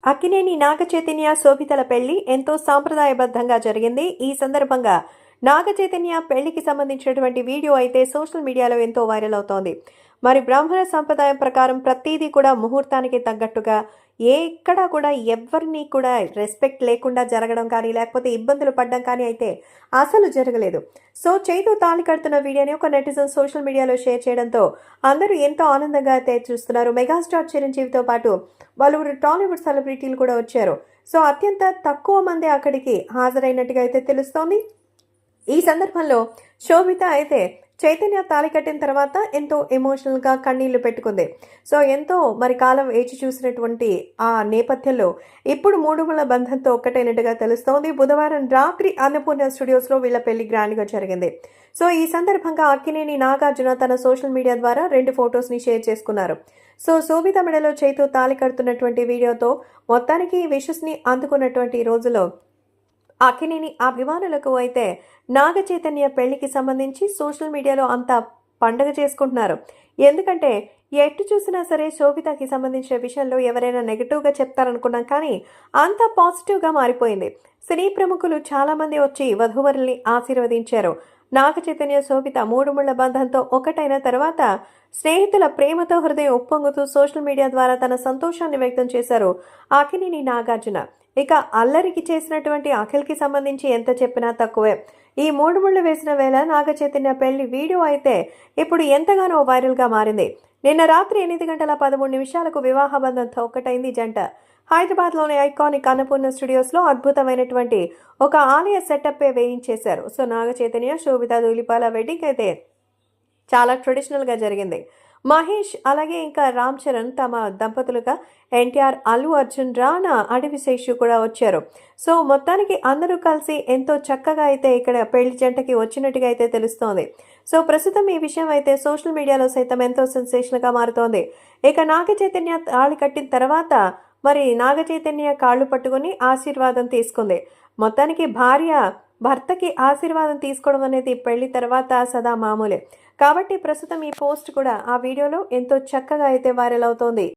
అక్కినేని నాగచైతన్య శోభితల పెళ్లి ఎంతో సాంప్రదాయబద్ధంగా జరిగింది. ఈ సందర్భంగా నాగచైతన్య పెళ్లికి సంబంధించినటువంటి వీడియో అయితే సోషల్ మీడియాలో ఎంతో వైరల్ అవుతోంది. మరి బ్రాహ్మణ సంప్రదాయం ప్రకారం ప్రతిదీ కూడా ముహూర్తానికి తగ్గట్టుగా ఎక్కడా కూడా ఎవరిని కూడా రెస్పెక్ట్ లేకుండా జరగడం కానీ లేకపోతే ఇబ్బందులు పడడం కానీ అయితే అసలు జరగలేదు. సో చైతు తాళి కడుతున్న వీడియోని ఒక నెటిజన్ సోషల్ మీడియాలో షేర్ చేయడంతో అందరూ ఎంతో ఆనందంగా అయితే చూస్తున్నారు. మెగాస్టార్ చిరంజీవితో పాటు పలువురు టాలీవుడ్ సెలబ్రిటీలు కూడా వచ్చారు. సో అత్యంత తక్కువ మంది అక్కడికి హాజరైనట్టుగా అయితే తెలుస్తోంది. ఈ సందర్భంలో శోభిత అయితే చైతన్య తాళి కట్టిన తర్వాత ఎంతో ఎమోషనల్గా కన్నీళ్లు పెట్టుకుంది. సో ఎంతో మరి కాలం వేచి చూసినటువంటి ఆ నేపథ్యంలో ఇప్పుడు మూడుముల బంధంతో ఒక్కటైనట్టుగా తెలుస్తోంది. బుధవారం రాత్రి అన్నపూర్ణ స్టూడియోస్లో వీళ్ళ పెళ్లి గ్రాండ్గా జరిగింది. సో ఈ సందర్భంగా అక్కినేని నాగార్జున తన సోషల్ మీడియా ద్వారా 2 ఫొటోస్ని షేర్ చేసుకున్నారు. సో శోభిత మెడలో చైతు తాళి కడుతున్నటువంటి వీడియోతో మొత్తానికి విషస్ని అందుకున్నటువంటి రోజులో అక్కినేని అభిమానులకు అయితే నాగ చైతన్య పెళ్లికి సంబంధించి సోషల్ మీడియాలో అంతా పండగ చేసుకుంటున్నారు. ఎందుకంటే ఎటు చూసినా సరే శోభితకి సంబంధించిన విషయంలో ఎవరైనా నెగిటివ్గా చెప్తారనుకున్నాం, కానీ అంత పాజిటివ్గా మారిపోయింది. సినీ ప్రముఖులు చాలామంది వచ్చి వధూవరుల్ని ఆశీర్వదించారు. నాగ చైతన్య శోభిత మూడుముళ్ల బంధంతో ఒకటైన తర్వాత స్నేహితుల ప్రేమతో హృదయం ఉప్పొంగుతూ సోషల్ మీడియా ద్వారా తన సంతోషాన్ని వ్యక్తం చేశారు అక్కినేని నాగార్జున. ఇక అల్లరికి చేసినటువంటి అఖిల్కి సంబంధించి ఎంత చెప్పినా తక్కువే. ఈ మూడుముళ్ళు వేసిన వేళ నాగ చైతన్య పెళ్లి వీడియో అయితే ఇప్పుడు ఎంతగానో వైరల్గా మారింది. నిన్న రాత్రి 8:13 వివాహ బంధంతో ఒక్కటైంది జంట. హైదరాబాద్లోని ఐకానిక్ అన్నపూర్ణ స్టూడియోస్లో అద్భుతమైనటువంటి ఒక ఆలయ సెటప్ వేయించేశారు. సో నాగ చైతన్య శోభిత ధూళిపాల వెడ్డింగ్ అయితే చాలా ట్రెడిషనల్గా జరిగింది. మహేష్ అలాగే ఇంకా రామ్ చరణ్ తమ దంపతులుగా ఎన్టీఆర్, అల్లు అర్జున్, రానా, అడవిశేషు కూడా వచ్చారు. సో మొత్తానికి అందరూ కలిసి ఎంతో చక్కగా అయితే ఇక్కడ పెళ్లి జంటకి వచ్చినట్టుగా అయితే తెలుస్తోంది. సో ప్రస్తుతం ఈ విషయం అయితే సోషల్ మీడియాలో సైతం ఎంతో సెన్సేషన్గా మారుతోంది. ఇక నాగ చైతన్య తాళి కట్టిన తర్వాత మరి నాగ చైతన్య కాళ్ళు పట్టుకుని ఆశీర్వాదం తీసుకుంది. మొత్తానికి భార్య భర్తకి ఆశీర్వాదం తీసుకోవడం అనేది పెళ్లి తర్వాత సదా మామూలే. కాబట్టి ప్రస్తుతం ఈ పోస్ట్ కూడా ఆ వీడియోలో ఎంతో చక్కగా అయితే వైరల్ అవుతోంది.